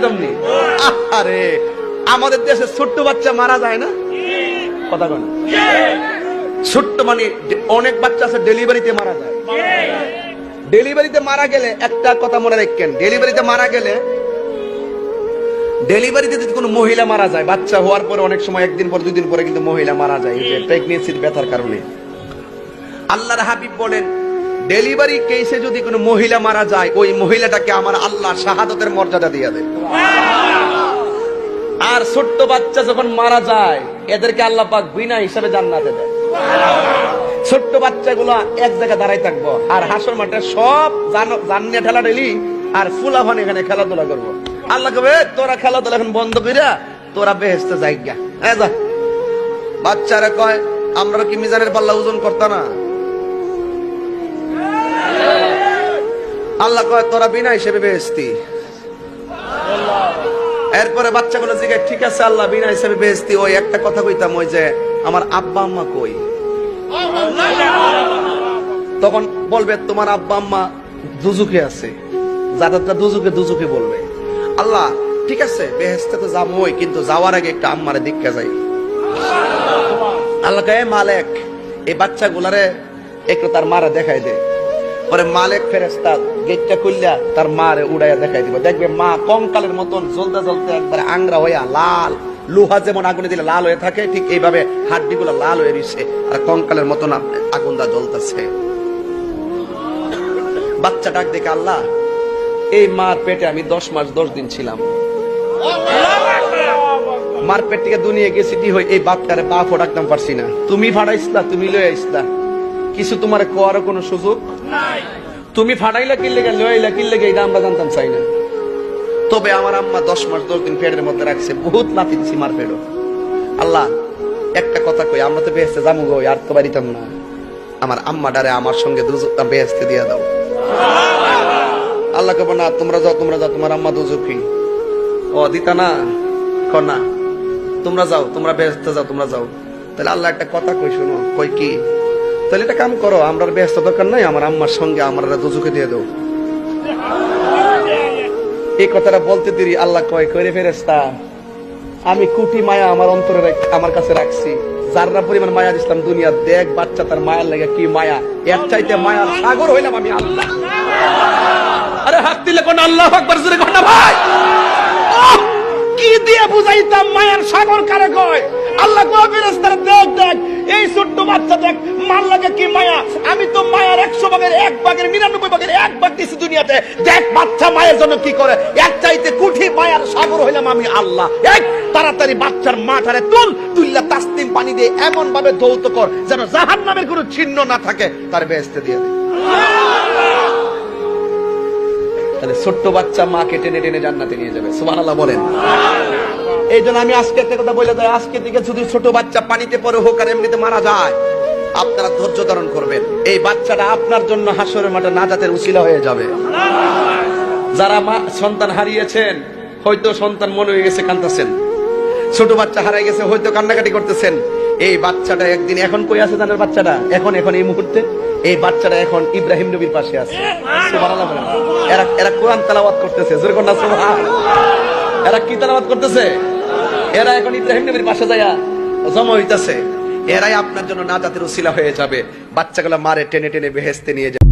তেমনি আরে আমাদের দেশে ছোট্ট বাচ্চা মারা যায় না, কথা বলে ছোট্ট মানে অনেক বাচ্চা আছে ডেলিভারিতে মারা যায়। ডেলিভারিতে মারা গেলে একটা কথা মনে রাখেন, ডেলিভারিতে যদি কোনো মহিলা মারা যায়, বাচ্চা হওয়ার পরে অনেক সময় একদিন পর দুদিন পরে কিন্তু মহিলা মারা যায় প্রেগনেন্সির ব্যথার কারণে। আল্লাহর হাবিব বলেন ডেলিভারি কেসে যদি কোনো মহিলা মারা যায়, ওই মহিলাটাকে আমার আল্লাহ শাহাদাতের মর্যাদা দিয়ে দেয়। আর ছোট্ট বাচ্চা যখন মারা যায় এদেরকে আল্লাহ পাক বিনা হিসাবে জান্নাতে দেয়। ছোট্ট বাচ্চাগুলো এক জায়গায় দাঁড়াই থাকবো, আর হাসর মাঠে সব জান্নে ঠেলা ঠেলি আর ফুলাফান এখানে খেলাধুলা করবো। আল্লাহ কবে তোরা খেলাধুলা এখন বন্ধ কইরা তোরা বেহেশতে যাইগা। বাচ্চারা কয় আমরা কি মিজানের পাল্লা ওজন করতা না? আল্লাহ কয় তোরা বিনা হিসেবে বেহেশতি। এরপরে বাচ্চাগুলো জিজ্ঞাসা ঠিক আছে আল্লাহ বিনা হিসেবে বেহেশতি, ওই একটা কথা কইতাম ওই যে আমার আব্বা আম্মা কই? তখন বলবে তোমার আব্বা আম্মা দুজুকে আছে, যাদেরটা দুজুকে বলবে। আল্লাহ ঠিক আছে বেহেশতে তো যাবোই, কিন্তু যাওয়ার আগে একটা আম্মারে দীক্ষা যাই। আল্লাহ কয় মালিক এই বাচ্চাগুলারে একটু তার মারে দেখাই দে। পরে মালিক ফেরেশতা গেটটা খুললা তার মারে উড়াইয়া দেখাই দিব। দেখবে মা কঙ্কালের মতন জ্বলতে জ্বলতে একবারে আংরা হইয়া লাল, লোহা যেমন আগুনে দিলে লাল হয়ে থাকে ঠিক এইভাবে হাড্ডিগুলো লাল হয়ে রইছে আর কঙ্কালের মতন আগুনটা জ্বলতেছে। বাচ্চা ডাক দেখে আল্লাহ এই মার পেটে আমি 10 মাস 10 দিন ছিলাম, মার পেট থেকে দুনিয়া গেছি হই এই বাপটারে পা ফোটাকতাম পারছি না, তুমি ফাটাইছলা, তুমি লয়ে আইছলা, কিছু তোমার কোয়ার কোনো সুযোগ নাই, তুমি ফাটাইলা কিনলে গেলে লইলা কিনলে গে এটা আমরা জানতাম চাই না। তবে আমার আম্মা 10 মাস 10 দিন পেটের মধ্যে রাখছে, বহুত লাথি দিছি মার পেটও। আল্লাহ একটা কথা কই, আমরা তো বেহেশতে যাবো গো, আর তো বাড়িতাম না, আমার আম্মা ডারে আমার সঙ্গে দুজুকটা বেহেশতে দিয়া দাও। আল্লাহ কব না তোমরা যাও তোমার আম্মা দুজুকি। ও দিতা না কনা তোমরা যাও, তোমরা বেহেশতে যাও, তোমরা যাও। তাহলে আল্লাহ একটা কথা কই শোনো, কই কি? তাহলে এটা কাম করো, আমরা বেহেশতে দরকার নাই, আমার আম্মার সঙ্গে আমার দুজুকে দিয়ে দাও। এই কথাটা বলতে দেরি আল্লাহ কয় করে ফেরেশতা আমি কোটি মায়া আমার অন্তরে আমার কাছে রাখছি, যারা পরিমাণ মায়া দিছিলাম দুনিয়া দেখ বাচ্চা তার মায়ের লাগে কি মায়া, এর চাইতে মায়ার সাগর হইলাম আমি আল্লাহ। আরে হাত দিলে কোন আল্লাহু আকবার জোরে কোন ভাই, কি দিয়ে বুঝাইতাম মায়ার সাগর কারে কয়? আল্লাহ কয় ফেরেশতারা দেখ দেখ এই ছোট্ট বাচ্চা দেখ মার লাগে কি মায়া, আমি তো মায়ার 100 ভাগের 1 ভাগের 99 ভাগের 1 ভাগ দিছি দুনিয়াতে, দেখ বাচ্চা মায়ের জন্য কি করে, এক চাইতে কোটি মায়ার সাগর হইলাম আমি আল্লাহ। এক তাড়াতাড়ি বাচ্চার মাথারে তুললা তাসনিম পানি দিয়ে এমন ভাবে ধৌত কর যেন জাহান্নামের কোনো চিহ্ন না থাকে, তার বেহেশতে দিয়ে দে। তাহলে ছোট্ট বাচ্চা মাকে টেনে টেনে জান্নাতে নিয়ে যাবে, সুবহানাল্লাহ বলেন। এই জন্য আমি আজকে একটা কথা বলে যাই, আজকে থেকে যদি ছোট বাচ্চা পানিতে পড়ে হোক আর এমনিতে মারা যায়, আপনারা ধৈর্য ধারণ করবেন, এই বাচ্চাটা আপনার জন্য হাসরের মাঠে নাজাতের উসিলা হয়ে যাবে। যারা মা সন্তান হারিয়েছেন, হয়তো সন্তান মনে হয়ে গেছে কাঁদতেছেন, ছোট বাচ্চা হারাই গেছে হয়তো কান্নাকাটি করতেছেন, এই বাচ্চাটা একদিন এখন কই আছে জানেন? বাচ্চাটা এখন এই মুহূর্তে এই বাচ্চাটা এখন ইব্রাহিম নবীর পাশে আছে, সুবহানাল্লাহ। এরা কোরআন তেলাওয়াত করতেছে, জোরে কোন না সুবহান। এরা কি তেলাওয়াত করতেছে? এরা এখন ইব্রাহিম নবীর পাশে যায়া জমা হইতাছে, এরাই আপনার জন্য নাজাতের উসিলা হয়ে যাবে। বাচ্চাগুলো মারে টেনে টেনে বেহেশতে নিয়ে যাবে।